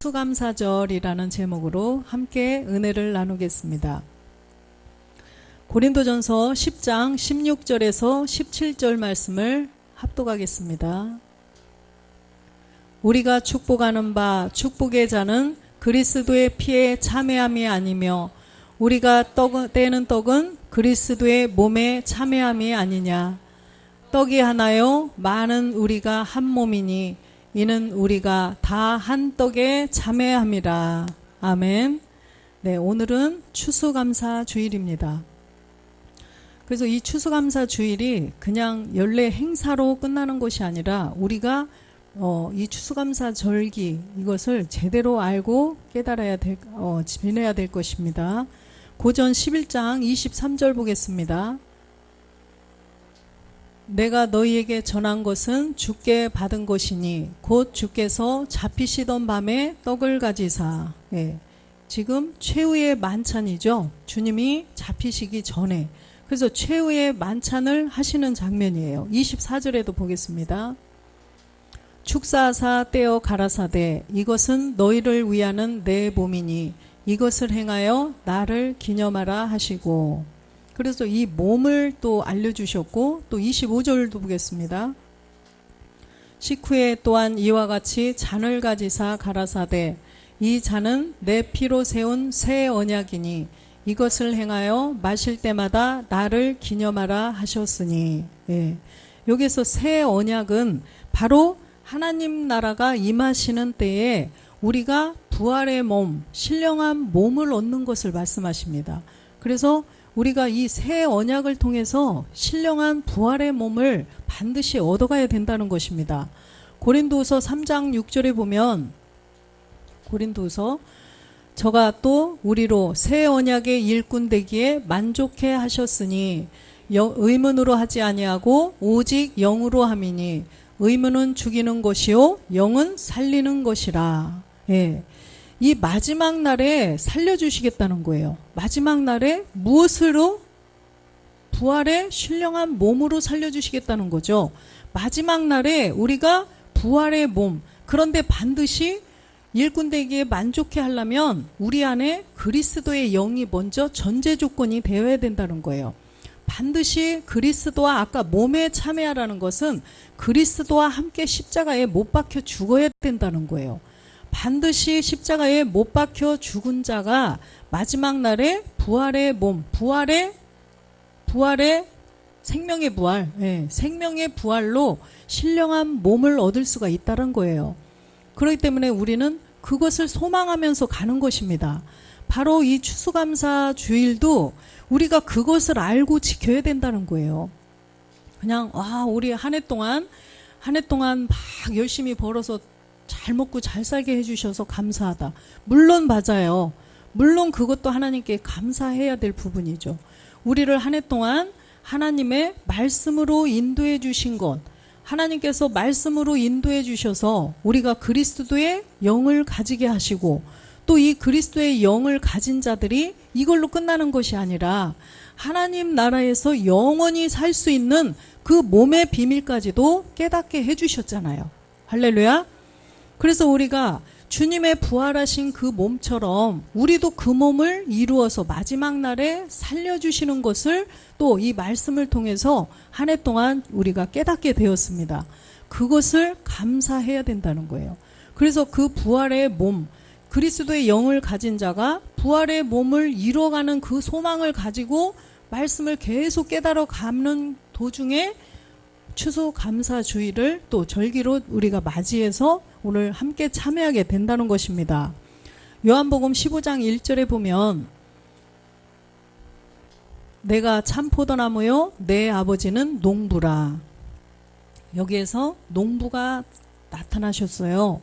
추수감사절이라는 제목으로 함께 은혜를 나누겠습니다. 고린도전서 10장 16절에서 17절 말씀을 합독하겠습니다. 우리가 축복하는 바 축복의 자는 그리스도의 피에 참여함이 아니며 우리가 떼는 떡은 그리스도의 몸에 참여함이 아니냐. 떡이 하나요 많은 우리가 한 몸이니 이는 우리가 다 한 떡에 참여함이라. 아멘. 네, 오늘은 추수감사 주일입니다. 그래서 이 추수감사 주일이 그냥 연례 행사로 끝나는 것이 아니라 우리가 이 추수감사 절기 이것을 제대로 알고 깨달아야 지내야 될 것입니다. 고전 11장 23절 보겠습니다. 내가 너희에게 전한 것은 주께 받은 것이니 곧 주께서 잡히시던 밤에 떡을 가지사. 지금 최후의 만찬이죠. 주님이 잡히시기 전에. 그래서 최후의 만찬을 하시는 장면이에요. 24절에도 보겠습니다. 축사하사 떼어 가라사대 이것은 너희를 위하는 내 몸이니 이것을 행하여 나를 기념하라 하시고. 그래서 이 몸을 또 알려주셨고 또 25절도 보겠습니다. 식후에 또한 이와 같이 잔을 가지사 가라사대 이 잔은 내 피로 세운 새 언약이니 이것을 행하여 마실 때마다 나를 기념하라 하셨으니. 여기서 새 언약은 바로 하나님 나라가 임하시는 때에 우리가 부활의 몸, 신령한 몸을 얻는 것을 말씀하십니다. 그래서 우리가 이 새 언약을 통해서 신령한 부활의 몸을 반드시 얻어가야 된다는 것입니다. 고린도후서 3장 6절에 보면 고린도후서 저가 또 우리로 새 언약의 일꾼 되기에 만족해 하셨으니 의문으로 하지 아니하고 오직 영으로 함이니 의문은 죽이는 것이요 영은 살리는 것이라. 이 마지막 날에 살려주시겠다는 거예요. 마지막 날에 무엇으로? 부활의 신령한 몸으로 살려주시겠다는 거죠. 마지막 날에 우리가 부활의 몸, 그런데 반드시 일꾼 되기에 만족해 하려면 우리 안에 그리스도의 영이 먼저 전제 조건이 되어야 된다는 거예요. 반드시 그리스도와 아까 몸에 참여하라는 것은 그리스도와 함께 십자가에 못 박혀 죽어야 된다는 거예요. 반드시 십자가에 못 박혀 죽은 자가 마지막 날에 부활의 몸, 부활의 생명의 부활, 생명의 부활로 신령한 몸을 얻을 수가 있다는 거예요. 그렇기 때문에 우리는 그것을 소망하면서 가는 것입니다. 바로 이 추수감사 주일도 우리가 그것을 알고 지켜야 된다는 거예요. 그냥 우리 한 해 동안 막 열심히 벌어서 잘 먹고 잘 살게 해주셔서 감사하다. 물론 맞아요. 물론 그것도 하나님께 감사해야 될 부분이죠. 우리를 한 해 동안 하나님의 말씀으로 인도해 주신 것, 하나님께서 말씀으로 인도해 주셔서 우리가 그리스도의 영을 가지게 하시고 또 이 그리스도의 영을 가진 자들이 이걸로 끝나는 것이 아니라 하나님 나라에서 영원히 살 수 있는 그 몸의 비밀까지도 깨닫게 해주셨잖아요. 할렐루야. 그래서 우리가 주님의 부활하신 그 몸처럼 우리도 그 몸을 이루어서 마지막 날에 살려주시는 것을 또 이 말씀을 통해서 한 해 동안 우리가 깨닫게 되었습니다. 그것을 감사해야 된다는 거예요. 그래서 그 부활의 몸, 그리스도의 영을 가진 자가 부활의 몸을 이뤄가는 그 소망을 가지고 말씀을 계속 깨달아 가는 도중에 추수감사주일을 또 절기로 우리가 맞이해서 오늘 함께 참여하게 된다는 것입니다. 요한복음 15장 1절에 보면 내가 참 포도나무요 내 아버지는 농부라. 여기에서 농부가 나타나셨어요.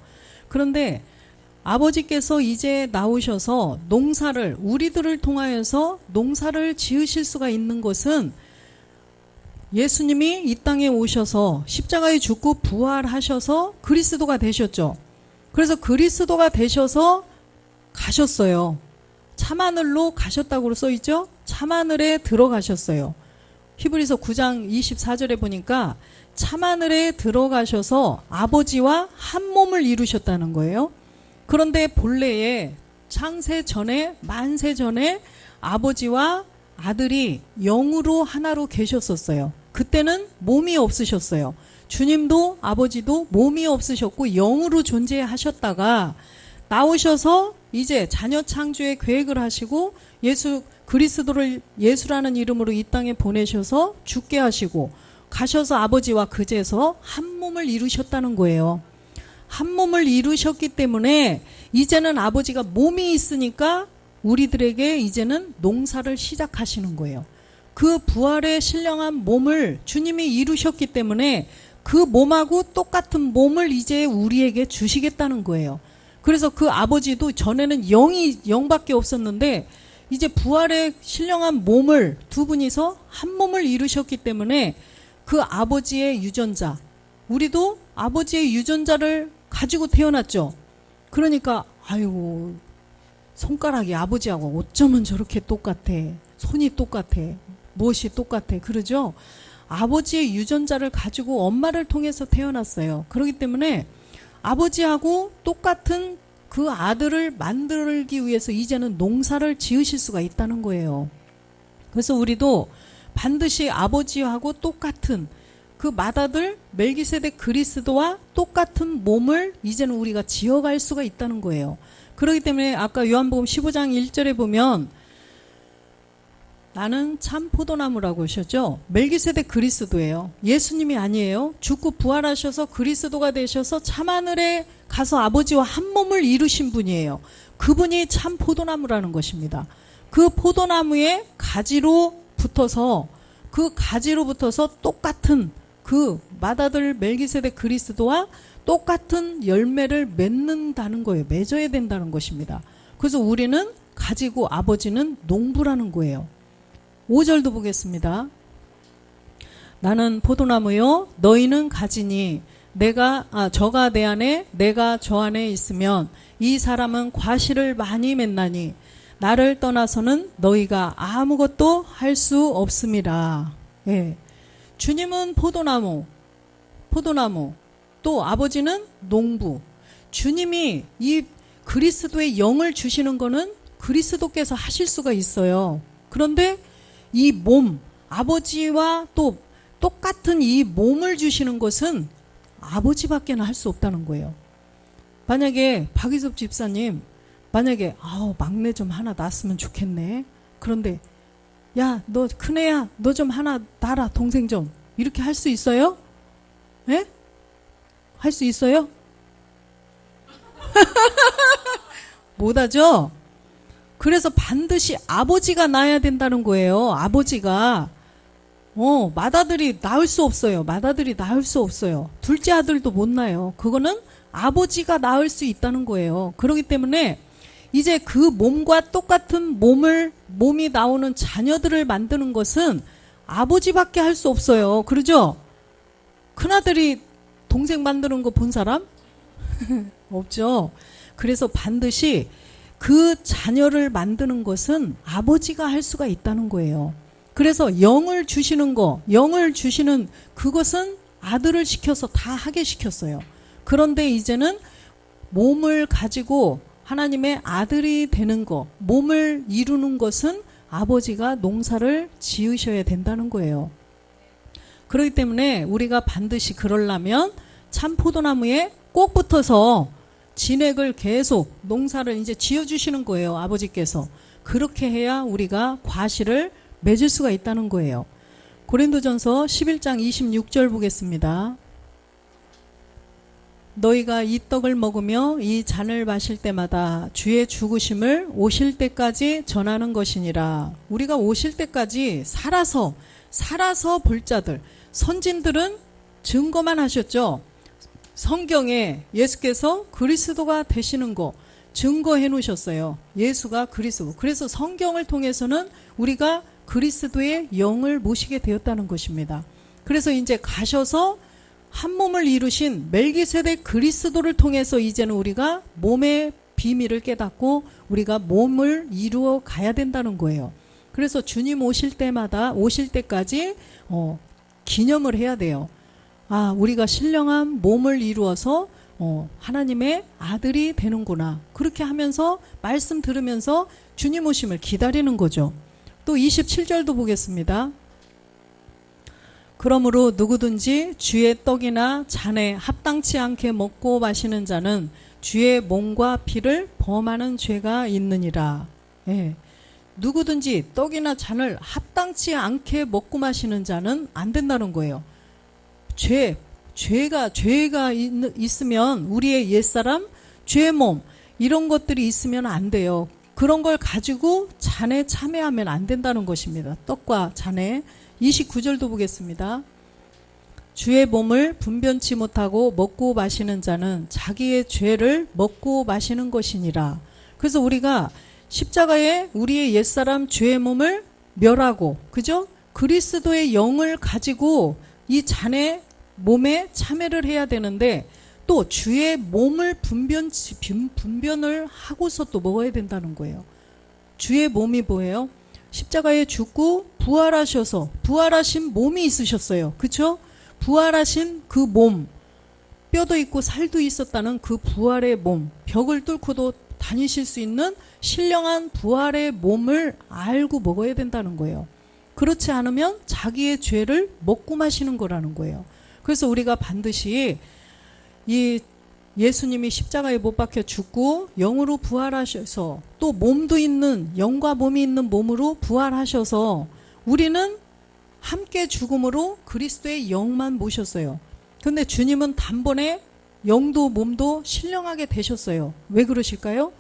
그런데 아버지께서 이제 나오셔서 농사를 우리들을 통하여서 농사를 지으실 수가 있는 것은 예수님이 이 땅에 오셔서 십자가에 죽고 부활하셔서 그리스도가 되셨죠. 그래서 그리스도가 되셔서 가셨어요. 참하늘로 가셨다고 써있죠. 참하늘에 들어가셨어요. 히브리서 9장 24절에 보니까 참하늘에 들어가셔서 아버지와 한 몸을 이루셨다는 거예요. 그런데 본래에 창세 전에, 만세 전에 아버지와 아들이 영으로 하나로 계셨었어요. 그때는 몸이 없으셨어요. 주님도 아버지도 몸이 없으셨고 영으로 존재하셨다가 나오셔서 이제 자녀 창조의 계획을 하시고 예수 그리스도를 예수라는 이름으로 이 땅에 보내셔서 죽게 하시고 가셔서 아버지와 그제서 한 몸을 이루셨다는 거예요. 한 몸을 이루셨기 때문에 이제는 아버지가 몸이 있으니까 우리들에게 이제는 농사를 시작하시는 거예요. 그 부활의 신령한 몸을 주님이 이루셨기 때문에 그 몸하고 똑같은 몸을 이제 우리에게 주시겠다는 거예요. 그래서 그 아버지도 전에는 영밖에 없었는데 이제 부활의 신령한 몸을 두 분이서 한 몸을 이루셨기 때문에 그 아버지의 유전자, 우리도 아버지의 유전자를 가지고 태어났죠. 그러니까 아이고 손가락이 아버지하고 어쩌면 저렇게 똑같아. 손이 똑같아. 무엇이 똑같아. 그러죠. 아버지의 유전자를 가지고 엄마를 통해서 태어났어요. 그렇기 때문에 아버지하고 똑같은 그 아들을 만들기 위해서 이제는 농사를 지으실 수가 있다는 거예요. 그래서 우리도 반드시 아버지하고 똑같은 그 맏아들 멜기세덱 그리스도와 똑같은 몸을 이제는 우리가 지어갈 수가 있다는 거예요. 그렇기 때문에 아까 요한복음 15장 1절에 보면 나는 참 포도나무라고 하셨죠. 멜기세덱 그리스도예요. 예수님이 아니에요. 죽고 부활하셔서 그리스도가 되셔서 참하늘에 가서 아버지와 한 몸을 이루신 분이에요. 그분이 참 포도나무라는 것입니다. 그 포도나무의 가지로 붙어서 똑같은 그 맏아들 멜기세덱 그리스도와 똑같은 열매를 맺는다는 거예요. 맺어야 된다는 것입니다. 그래서 우리는 가지고 아버지는 농부라는 거예요. 5절도 보겠습니다. 나는 포도나무요 너희는 가지니 저가 내 안에 내가 저 안에 있으면 이 사람은 과실을 많이 맺나니 나를 떠나서는 너희가 아무것도 할 수 없음이라. 예. 주님은 포도나무 또 아버지는 농부. 주님이 이 그리스도의 영을 주시는 거는 그리스도께서 하실 수가 있어요. 그런데 이 몸, 아버지와 또 똑같은 이 몸을 주시는 것은 아버지밖에 할 수 없다는 거예요. 만약에 박희섭 집사님 만약에 막내 좀 하나 낳았으면 좋겠네. 그런데 야, 너 큰애야, 너 좀 하나 낳아라, 동생 좀. 이렇게 할 수 있어요? 예? 할 수 있어요? 못하죠? 그래서 반드시 아버지가 낳아야 된다는 거예요. 아버지가. 맏아들이 낳을 수 없어요. 맏아들이 낳을 수 없어요. 둘째 아들도 못 낳아요. 그거는 아버지가 낳을 수 있다는 거예요. 그렇기 때문에 이제 그 몸과 똑같은 몸이 나오는 자녀들을 만드는 것은 아버지밖에 할 수 없어요. 그러죠? 큰아들이 동생 만드는 거 본 사람? 없죠. 그래서 반드시 그 자녀를 만드는 것은 아버지가 할 수가 있다는 거예요. 그래서 영을 주시는 그것은 아들을 시켜서 다 하게 시켰어요. 그런데 이제는 몸을 가지고 하나님의 아들이 되는 것, 몸을 이루는 것은 아버지가 농사를 지으셔야 된다는 거예요. 그렇기 때문에 우리가 반드시 그러려면 참 포도나무에 꼭 붙어서 진액을 계속 농사를 이제 지어주시는 거예요. 아버지께서. 그렇게 해야 우리가 과실을 맺을 수가 있다는 거예요. 고린도전서 11장 26절 보겠습니다. 너희가 이 떡을 먹으며 이 잔을 마실 때마다 주의 죽으심을 오실 때까지 전하는 것이니라. 우리가 오실 때까지 살아서 볼 자들, 선진들은 증거만 하셨죠. 성경에 예수께서 그리스도가 되시는 거 증거해 놓으셨어요. 예수가 그리스도. 그래서 성경을 통해서는 우리가 그리스도의 영을 모시게 되었다는 것입니다. 그래서 이제 가셔서 한 몸을 이루신 멜기세덱 그리스도를 통해서 이제는 우리가 몸의 비밀을 깨닫고 우리가 몸을 이루어 가야 된다는 거예요. 그래서 주님 오실 때까지 기념을 해야 돼요. 우리가 신령한 몸을 이루어서 하나님의 아들이 되는구나. 그렇게 하면서 말씀 들으면서 주님 오심을 기다리는 거죠. 또 27절도 보겠습니다. 그러므로 누구든지 주의 떡이나 잔에 합당치 않게 먹고 마시는 자는 주의 몸과 피를 범하는 죄가 있느니라. 예. 누구든지 떡이나 잔을 합당치 않게 먹고 마시는 자는 안 된다는 거예요. 죄가 있으면 우리의 옛사람, 죄의 몸 이런 것들이 있으면 안 돼요. 그런 걸 가지고 잔에 참여하면 안 된다는 것입니다. 떡과 잔에. 29절도 보겠습니다. 주의 몸을 분변치 못하고 먹고 마시는 자는 자기의 죄를 먹고 마시는 것이니라. 그래서 우리가 십자가에 우리의 옛사람 죄의 몸을 멸하고, 그죠? 그리스도의 영을 가지고 이 잔의 몸에 참여를 해야 되는데, 또 주의 몸을 분변을 하고서 또 먹어야 된다는 거예요. 주의 몸이 뭐예요? 십자가에 죽고 부활하셔서 부활하신 몸이 있으셨어요. 그렇죠? 부활하신 그 몸, 뼈도 있고 살도 있었다는 그 부활의 몸, 벽을 뚫고도 다니실 수 있는 신령한 부활의 몸을 알고 먹어야 된다는 거예요. 그렇지 않으면 자기의 죄를 먹고 마시는 거라는 거예요. 그래서 우리가 반드시 이 예수님이 십자가에 못 박혀 죽고 영으로 부활하셔서 또 몸도 있는, 영과 몸이 있는 몸으로 부활하셔서 우리는 함께 죽음으로 그리스도의 영만 모셨어요. 근데 주님은 단번에 영도 몸도 신령하게 되셨어요. 왜 그러실까요?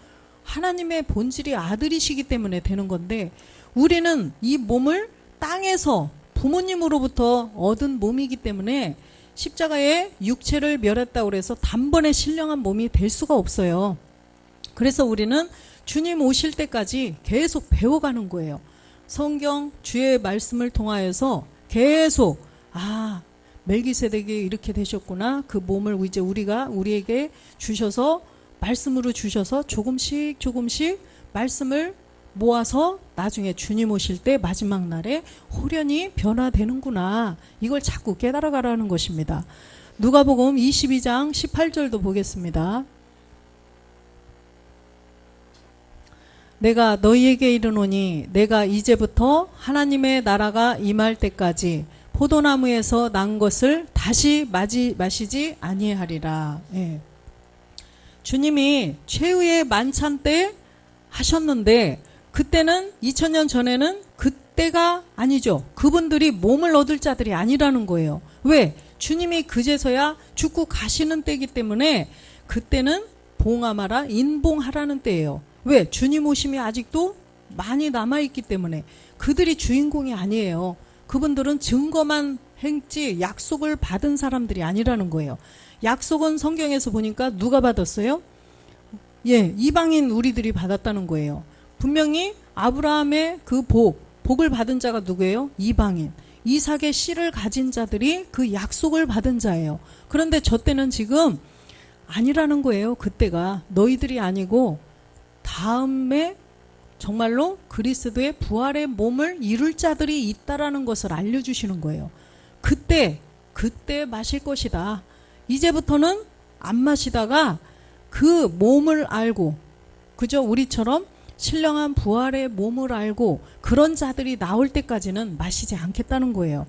하나님의 본질이 아들이시기 때문에 되는 건데, 우리는 이 몸을 땅에서 부모님으로부터 얻은 몸이기 때문에 십자가에 육체를 멸했다고 해서 단번에 신령한 몸이 될 수가 없어요. 그래서 우리는 주님 오실 때까지 계속 배워가는 거예요. 성경 주의 말씀을 통하여서 계속 멜기세덱이 이렇게 되셨구나. 그 몸을 이제 우리에게 주셔서 말씀으로 주셔서 조금씩 말씀을 모아서 나중에 주님 오실 때 마지막 날에 호련히 변화되는구나. 이걸 자꾸 깨달아가라는 것입니다. 누가복음 22장 18절도 보겠습니다. 내가 너희에게 이르노니 내가 이제부터 하나님의 나라가 임할 때까지 포도나무에서 난 것을 다시 마시지 아니하리라. 예. 주님이 최후의 만찬 때 하셨는데, 그때는 2000년 전에는 그때가 아니죠. 그분들이 몸을 얻을 자들이 아니라는 거예요. 왜? 주님이 그제서야 죽고 가시는 때이기 때문에 그때는 봉하마라 인봉하라는 때예요. 왜? 주님 오심이 아직도 많이 남아있기 때문에. 그들이 주인공이 아니에요. 그분들은 증거만 행지 약속을 받은 사람들이 아니라는 거예요. 약속은 성경에서 보니까 누가 받았어요? 예, 이방인 우리들이 받았다는 거예요. 분명히 아브라함의 그 복을 받은 자가 누구예요? 이방인. 이삭의 씨를 가진 자들이 그 약속을 받은 자예요. 그런데 저 때는 지금 아니라는 거예요. 그때가 너희들이 아니고 다음에 정말로 그리스도의 부활의 몸을 이룰 자들이 있다라는 것을 알려주시는 거예요. 그때 마실 것이다. 이제부터는 안 마시다가 그 몸을 알고, 그죠? 우리처럼 신령한 부활의 몸을 알고 그런 자들이 나올 때까지는 마시지 않겠다는 거예요.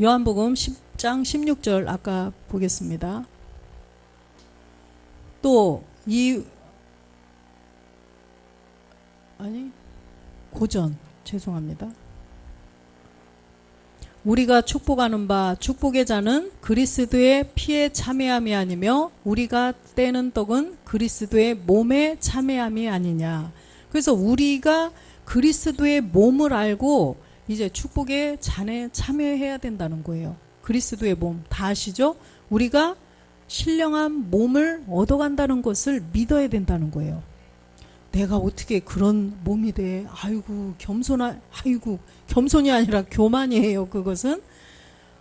요한복음 10장 16절 아까 보겠습니다. 또 죄송합니다. 우리가 축복하는 바 축복의 자는 그리스도의 피에 참여함이 아니며 우리가 떼는 떡은 그리스도의 몸에 참여함이 아니냐. 그래서 우리가 그리스도의 몸을 알고 이제 축복의 잔에 참여해야 된다는 거예요. 그리스도의 몸 다 아시죠? 우리가 신령한 몸을 얻어간다는 것을 믿어야 된다는 거예요. 내가 어떻게 그런 몸이 돼? 겸손이 아니라 교만이에요.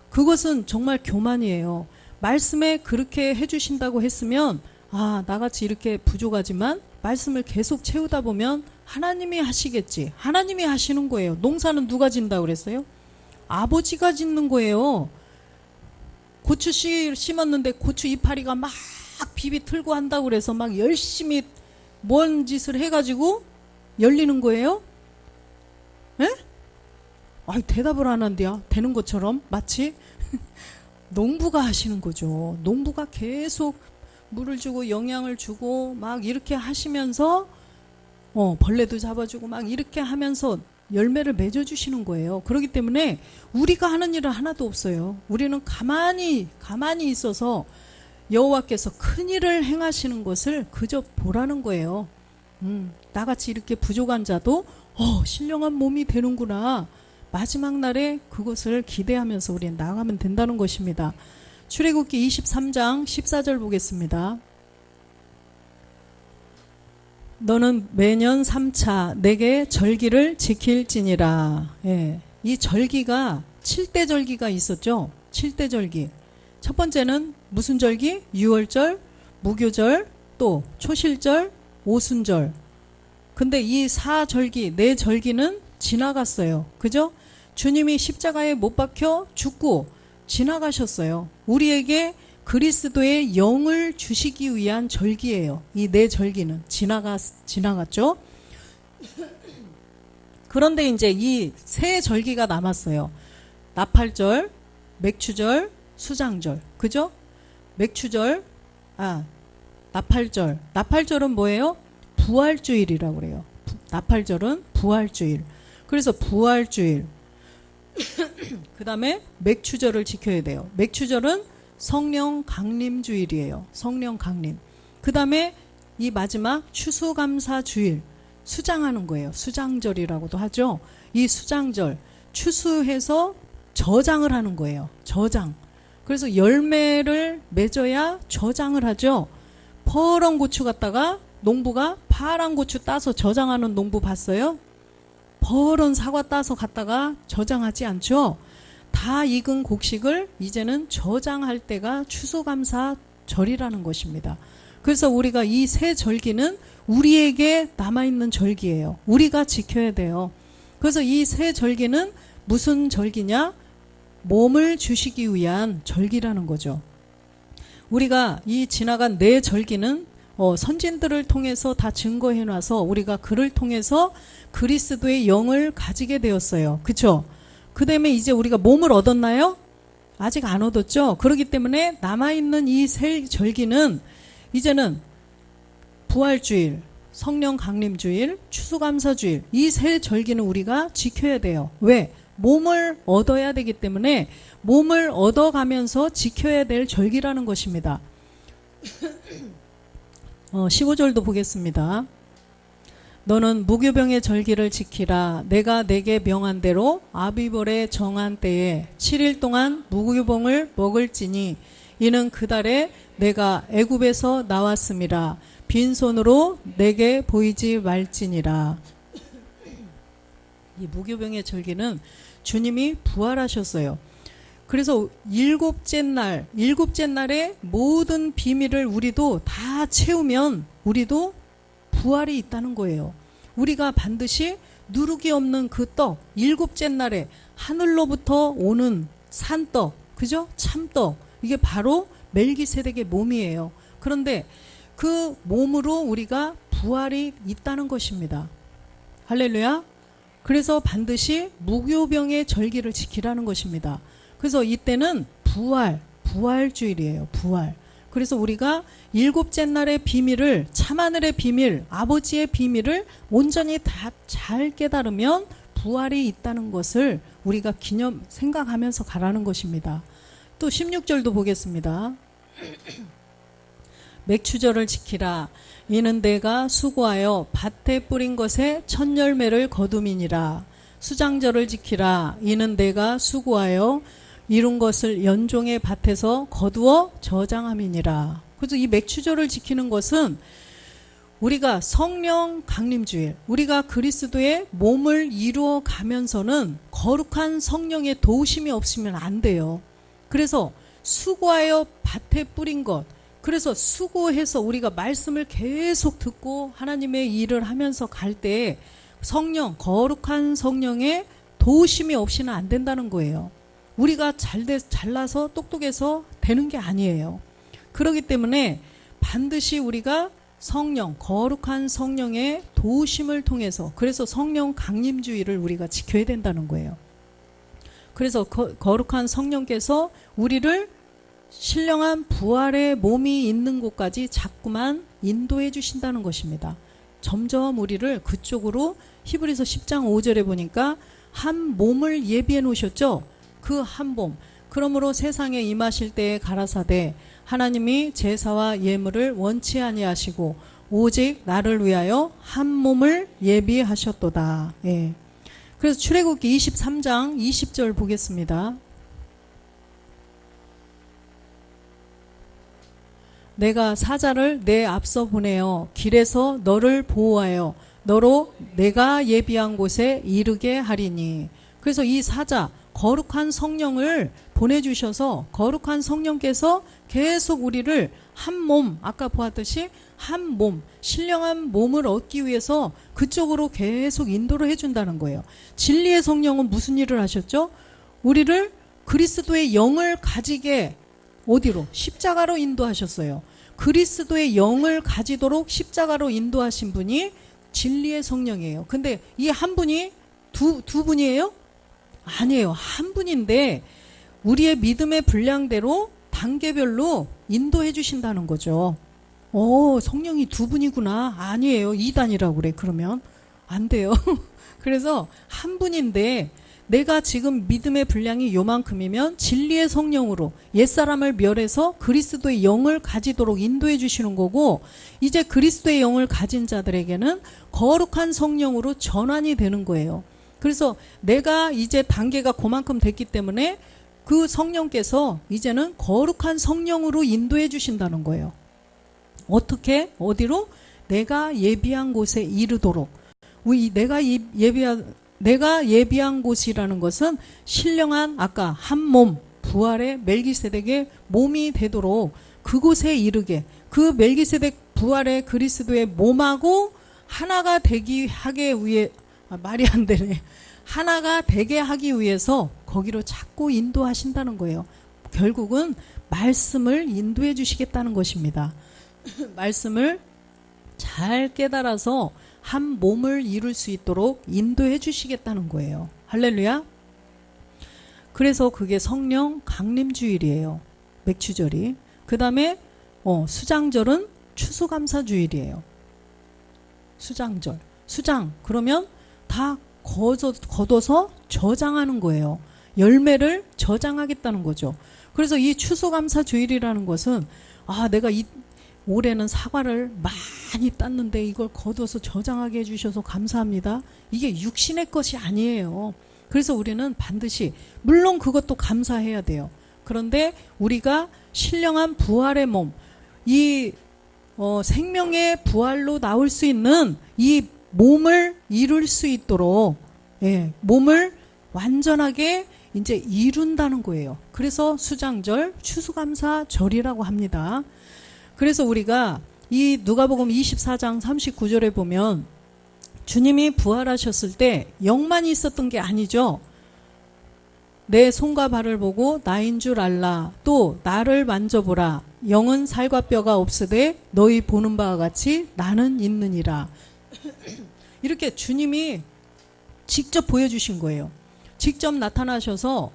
그것은 정말 교만이에요. 말씀에 그렇게 해주신다고 했으면 나같이 이렇게 부족하지만 말씀을 계속 채우다 보면 하나님이 하시겠지. 하나님이 하시는 거예요. 농사는 누가 짓는다고 그랬어요? 아버지가 짓는 거예요. 고추 심었는데 고추 이파리가 막 비비 틀고 한다고 그래서 막 열심히 뭔 짓을 해가지고 열리는 거예요? 에? 아이, 대답을 안 한대요. 되는 것처럼 마치 농부가 하시는 거죠. 농부가 계속 물을 주고 영양을 주고 막 이렇게 하시면서 벌레도 잡아주고 막 이렇게 하면서 열매를 맺어주시는 거예요. 그렇기 때문에 우리가 하는 일은 하나도 없어요. 우리는 가만히 있어서 여호와께서 큰 일을 행하시는 것을 그저 보라는 거예요. 나같이 이렇게 부족한 자도 신령한 몸이 되는구나. 마지막 날에 그것을 기대하면서 우리는 나아가면 된다는 것입니다. 출애굽기 23장 14절 보겠습니다. 너는 매년 3차 내게 절기를 지킬지니라. 예, 이 절기가 7대 절기가 있었죠. 7대 절기. 첫 번째는 무슨 절기? 유월절, 무교절, 또 초실절, 오순절. 근데 이 4절기, 4절기는 지나갔어요. 그죠? 주님이 십자가에 못 박혀 죽고 지나가셨어요. 우리에게 그리스도의 영을 주시기 위한 절기예요. 이 4절기는 지나갔죠. 그런데 이제 이 3절기가 남았어요. 나팔절, 맥추절, 수장절. 그죠? 맥추절, 나팔절. 나팔절은 뭐예요? 부활주일이라고 그래요. 나팔절은 부활주일. 그래서 부활주일. 그 다음에 맥추절을 지켜야 돼요. 맥추절은 성령 강림주일이에요. 성령 강림. 그 다음에 이 마지막 추수감사주일. 수장하는 거예요. 수장절이라고도 하죠. 이 수장절. 추수해서 저장을 하는 거예요. 저장. 그래서 열매를 맺어야 저장을 하죠. 퍼런 고추 갖다가 농부가 파란 고추 따서 저장하는 농부 봤어요? 퍼런 사과 따서 갖다가 저장하지 않죠. 다 익은 곡식을 이제는 저장할 때가 추수감사절이라는 것입니다. 그래서 우리가 이 3절기는 우리에게 남아있는 절기예요. 우리가 지켜야 돼요. 그래서 이 3절기는 무슨 절기냐? 몸을 주시기 위한 절기라는 거죠. 우리가 이 지나간 4절기는 선진들을 통해서 다 증거해놔서 우리가 그를 통해서 그리스도의 영을 가지게 되었어요. 그쵸? 그 다음에 이제 우리가 몸을 얻었나요? 아직 안 얻었죠? 그렇기 때문에 남아있는 이 3절기는 이제는 부활주일, 성령 강림주일, 추수감사주일, 이 3절기는 우리가 지켜야 돼요. 왜? 몸을 얻어야 되기 때문에 몸을 얻어가면서 지켜야 될 절기라는 것입니다. 15절도 보겠습니다. 너는 무교병의 절기를 지키라. 내가 내게 명한 대로 아비벌의 정한 때에 7일 동안 무교병을 먹을지니 이는 그 달에 내가 애굽에서 나왔음이라. 빈손으로 내게 보이지 말지니라. 이 무교병의 절기는 주님이 부활하셨어요. 그래서 일곱째 날에 모든 비밀을 우리도 다 채우면 우리도 부활이 있다는 거예요. 우리가 반드시 누룩이 없는 그 떡, 7째 날에 하늘로부터 오는 산떡, 그죠? 참떡. 이게 바로 멜기세덱의 몸이에요. 그런데 그 몸으로 우리가 부활이 있다는 것입니다. 할렐루야. 그래서 반드시 무교병의 절기를 지키라는 것입니다. 그래서 이때는 부활주일이에요. 부활. 그래서 우리가 7째 날의 비밀을, 참하늘의 비밀, 아버지의 비밀을 온전히 다 잘 깨달으면 부활이 있다는 것을 우리가 생각하면서 가라는 것입니다. 또 16절도 보겠습니다. 맥추절을 지키라. 이는 내가 수고하여 밭에 뿌린 것에 첫 열매를 거둠이니라. 수장절을 지키라. 이는 내가 수고하여 이룬 것을 연종의 밭에서 거두어 저장함이니라. 그래서 이 맥추절을 지키는 것은 우리가 성령 강림주일, 우리가 그리스도의 몸을 이루어 가면서는 거룩한 성령의 도우심이 없으면 안 돼요. 그래서 수고하여 밭에 뿌린 것, 그래서 수고해서 우리가 말씀을 계속 듣고 하나님의 일을 하면서 갈 때 성령, 거룩한 성령의 도우심이 없이는 안 된다는 거예요. 우리가 잘나서 똑똑해서 되는 게 아니에요. 그렇기 때문에 반드시 우리가 성령, 거룩한 성령의 도우심을 통해서, 그래서 성령 강림주의를 우리가 지켜야 된다는 거예요. 그래서 거룩한 성령께서 우리를 신령한 부활의 몸이 있는 곳까지 자꾸만 인도해 주신다는 것입니다. 점점 우리를 그쪽으로, 히브리서 10장 5절에 보니까 한 몸을 예비해 놓으셨죠. 그 한 몸. 그러므로 세상에 임하실 때에 가라사대 하나님이 제사와 예물을 원치 아니하시고 오직 나를 위하여 한 몸을 예비하셨도다. 예. 그래서 출애굽기 23장 20절 보겠습니다. 내가 사자를 내 앞서 보내어 길에서 너를 보호하여 너로 내가 예비한 곳에 이르게 하리니. 그래서 이 사자, 거룩한 성령을 보내주셔서 거룩한 성령께서 계속 우리를 한 몸, 아까 보았듯이 한 몸, 신령한 몸을 얻기 위해서 그쪽으로 계속 인도를 해준다는 거예요. 진리의 성령은 무슨 일을 하셨죠? 우리를 그리스도의 영을 가지게 어디로? 십자가로 인도하셨어요. 그리스도의 영을 가지도록 십자가로 인도하신 분이 진리의 성령이에요. 근데 이 한 분이 두 분이에요? 아니에요. 한 분인데 우리의 믿음의 분량대로 단계별로 인도해 주신다는 거죠. 성령이 두 분이구나. 아니에요. 2단이라고 그래. 그러면 안 돼요. 그래서 한 분인데 내가 지금 믿음의 분량이 요만큼이면 진리의 성령으로 옛사람을 멸해서 그리스도의 영을 가지도록 인도해 주시는 거고, 이제 그리스도의 영을 가진 자들에게는 거룩한 성령으로 전환이 되는 거예요. 그래서 내가 이제 단계가 그만큼 됐기 때문에 그 성령께서 이제는 거룩한 성령으로 인도해 주신다는 거예요. 어떻게? 어디로? 내가 예비한 곳에 이르도록. 내가 예비한 곳이라는 것은 신령한 아까 한 몸, 부활의 멜기세덱의 몸이 되도록 그곳에 이르게, 그 멜기세덱 부활의 그리스도의 몸하고 하나가 하게 위해, 말이 안 되네. 하나가 되게 하기 위해서 거기로 자꾸 인도하신다는 거예요. 결국은 말씀을 인도해 주시겠다는 것입니다. 말씀을 잘 깨달아서 한 몸을 이룰 수 있도록 인도해 주시겠다는 거예요. 할렐루야. 그래서 그게 성령 강림주일이에요. 맥추절이. 그 다음에 수장절은 추수감사주일이에요. 수장절. 수장. 그러면 다 걷어서 저장하는 거예요. 열매를 저장하겠다는 거죠. 그래서 이 추수감사주일이라는 것은 내가 올해는 사과를 많이 땄는데 이걸 거둬서 저장하게 해주셔서 감사합니다. 이게 육신의 것이 아니에요. 그래서 우리는 반드시, 물론 그것도 감사해야 돼요. 그런데 우리가 신령한 부활의 몸, 이 생명의 부활로 나올 수 있는 이 몸을 이룰 수 있도록, 몸을 완전하게 이제 이룬다는 거예요. 그래서 수장절, 추수감사절이라고 합니다. 그래서 우리가 이 누가복음 24장 39절에 보면 주님이 부활하셨을 때 영만이 있었던 게 아니죠. 내 손과 발을 보고 나인 줄 알라. 또 나를 만져보라. 영은 살과 뼈가 없으되 너희 보는 바와 같이 나는 있느니라. 이렇게 주님이 직접 보여주신 거예요. 직접 나타나셔서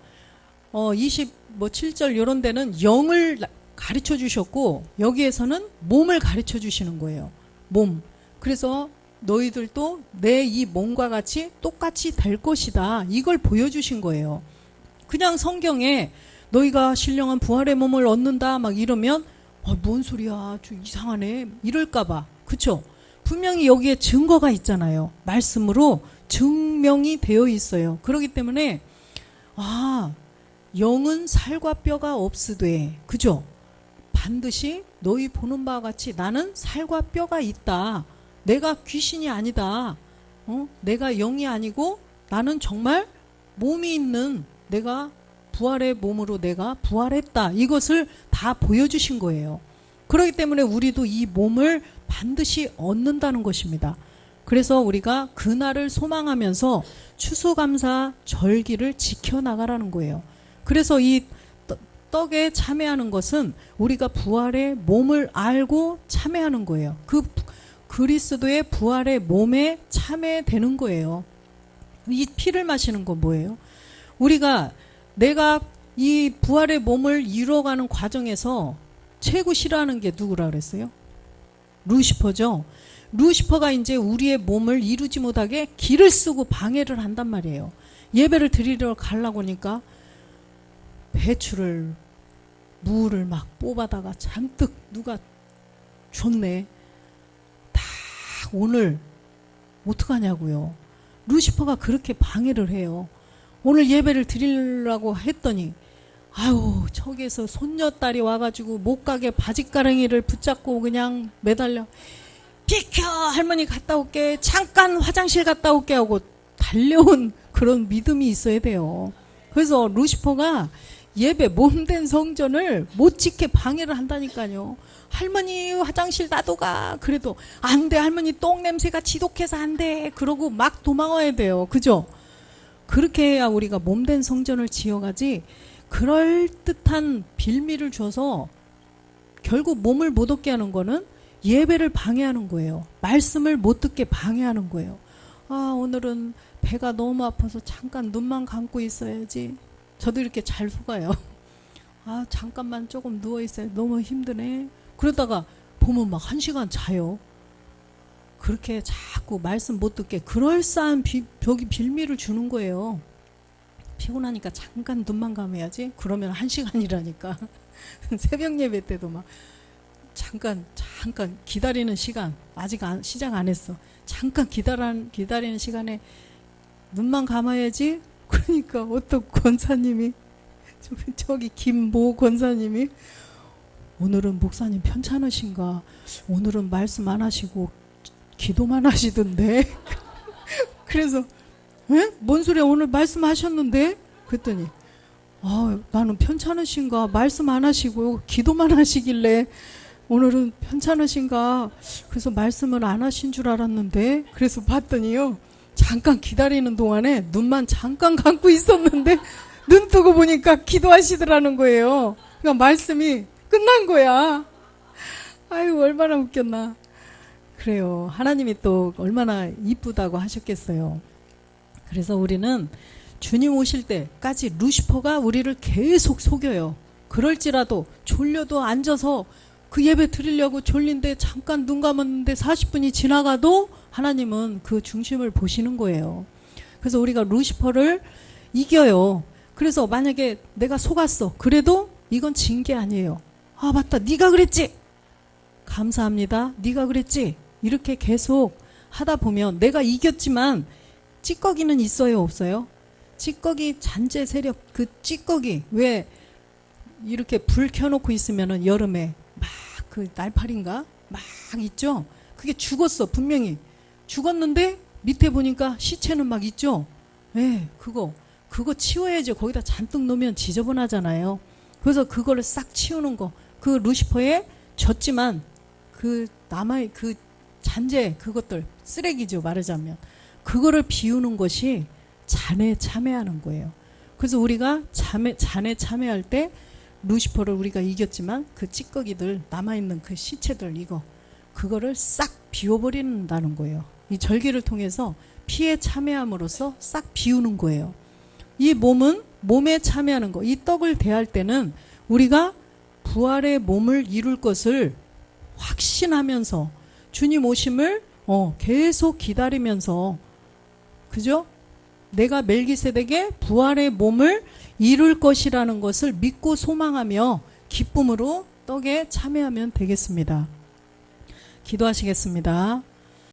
27절 이런 데는 영을 가르쳐 주셨고, 여기에서는 몸을 가르쳐 주시는 거예요. 몸. 그래서 너희들도 내 이 몸과 같이 똑같이 될 것이다. 이걸 보여주신 거예요. 그냥 성경에 너희가 신령한 부활의 몸을 얻는다 막 이러면 뭔 소리야, 좀 이상하네 이럴까봐. 그쵸? 분명히 여기에 증거가 있잖아요. 말씀으로 증명이 되어 있어요. 그렇기 때문에 영은 살과 뼈가 없으되, 그죠? 반드시 너희 보는 바와 같이 나는 살과 뼈가 있다. 내가 귀신이 아니다. 내가 영이 아니고 나는 정말 몸이 있는, 내가 부활의 몸으로 내가 부활했다. 이것을 다 보여주신 거예요. 그렇기 때문에 우리도 이 몸을 반드시 얻는다는 것입니다. 그래서 우리가 그날을 소망하면서 추수감사 절기를 지켜나가라는 거예요. 그래서 이 떡에 참여하는 것은 우리가 부활의 몸을 알고 참여하는 거예요. 그 그리스도의 부활의 몸에 참여되는 거예요. 이 피를 마시는 건 뭐예요? 내가 이 부활의 몸을 이루어가는 과정에서 최고 싫어하는 게 누구라 그랬어요? 루시퍼죠. 루시퍼가 이제 우리의 몸을 이루지 못하게 기를 쓰고 방해를 한단 말이에요. 예배를 드리러 가려고 하니까 배추를 무를 막 뽑아다가 잔뜩 누가 줬네. 다 오늘 어떡하냐고요. 루시퍼가 그렇게 방해를 해요. 오늘 예배를 드리려고 했더니 아유 저기에서 손녀딸이 와가지고 못 가게 바짓가랑이를 붙잡고 그냥 매달려 비켜 할머니 갔다 올게 잠깐 화장실 갔다 올게 하고 달려온 그런 믿음이 있어야 돼요. 그래서 루시퍼가 예배 몸된 성전을 못 지게 방해를 한다니까요. 할머니 화장실 나도 가. 그래도 안 돼 할머니 똥 냄새가 지독해서 안 돼. 그러고 막 도망와야 돼요. 그죠? 그렇게 해야 우리가 몸된 성전을 지어가지 그럴듯한 빌미를 줘서 결국 몸을 못 얻게 하는 거는 예배를 방해하는 거예요. 말씀을 못 듣게 방해하는 거예요. 아 오늘은 배가 너무 아파서 잠깐 눈만 감고 있어야지. 저도 이렇게 잘 속아요. 아 잠깐만 조금 누워있어요. 너무 힘드네. 그러다가 보면 막 1시간 자요. 그렇게 자꾸 말씀 못 듣게 그럴싸한 벽이 빌미를 주는 거예요. 피곤하니까 잠깐 눈만 감아야지. 그러면 1시간이라니까. 새벽 예배 때도 막 잠깐 기다리는 시간 아직 시작 안 했어. 잠깐 기다리는 시간에 눈만 감아야지. 그러니까 어떤 권사님이 저기 김모 권사님이 오늘은 목사님 편찮으신가? 오늘은 말씀 안 하시고 기도만 하시던데. 그래서 뭔 소리야 오늘 말씀하셨는데? 그랬더니 나는 편찮으신가? 말씀 안 하시고 기도만 하시길래 오늘은 편찮으신가? 그래서 말씀을 안 하신 줄 알았는데. 그래서 봤더니요 잠깐 기다리는 동안에 눈만 잠깐 감고 있었는데 눈 뜨고 보니까 기도하시더라는 거예요. 그러니까 말씀이 끝난 거야. 아유 얼마나 웃겼나. 그래요. 하나님이 또 얼마나 이쁘다고 하셨겠어요. 그래서 우리는 주님 오실 때까지 루시퍼가 우리를 계속 속여요. 그럴지라도 졸려도 앉아서 그 예배 드리려고 졸린데 잠깐 눈 감았는데 40분이 지나가도 하나님은 그 중심을 보시는 거예요. 그래서 우리가 루시퍼를 이겨요. 그래서 만약에 내가 속았어. 그래도 이건 진 게 아니에요. 아 맞다 네가 그랬지. 감사합니다. 네가 그랬지. 이렇게 계속 하다 보면 내가 이겼지만 찌꺼기는 있어요 없어요? 찌꺼기 잔재 세력 그 찌꺼기 왜 이렇게 불 켜놓고 있으면은 여름에 막 그 날파리인가 막 있죠. 그게 죽었어 분명히 죽었는데 밑에 보니까 시체는 막 있죠. 네, 그거 치워야죠. 거기다 잔뜩 놓으면 지저분하잖아요. 그래서 그거를 싹 치우는 거. 그 루시퍼에 졌지만 그 남아의 그 잔재 그것들 쓰레기죠 말하자면. 그거를 비우는 것이 잔에 참여하는 거예요. 그래서 우리가 잔에 참여할 때 루시퍼를 우리가 이겼지만 그 찌꺼기들 남아있는 그 시체들 그거를 싹 비워버린다는 거예요. 이 절기를 통해서 피에 참여함으로써 싹 비우는 거예요. 이 몸에 참여하는 거. 이 떡을 대할 때는 우리가 부활의 몸을 이룰 것을 확신하면서 주님 오심을 계속 기다리면서 그죠? 내가 멜기세덱의 부활의 몸을 이룰 것이라는 것을 믿고 소망하며 기쁨으로 떡에 참여하면 되겠습니다. 기도하시겠습니다.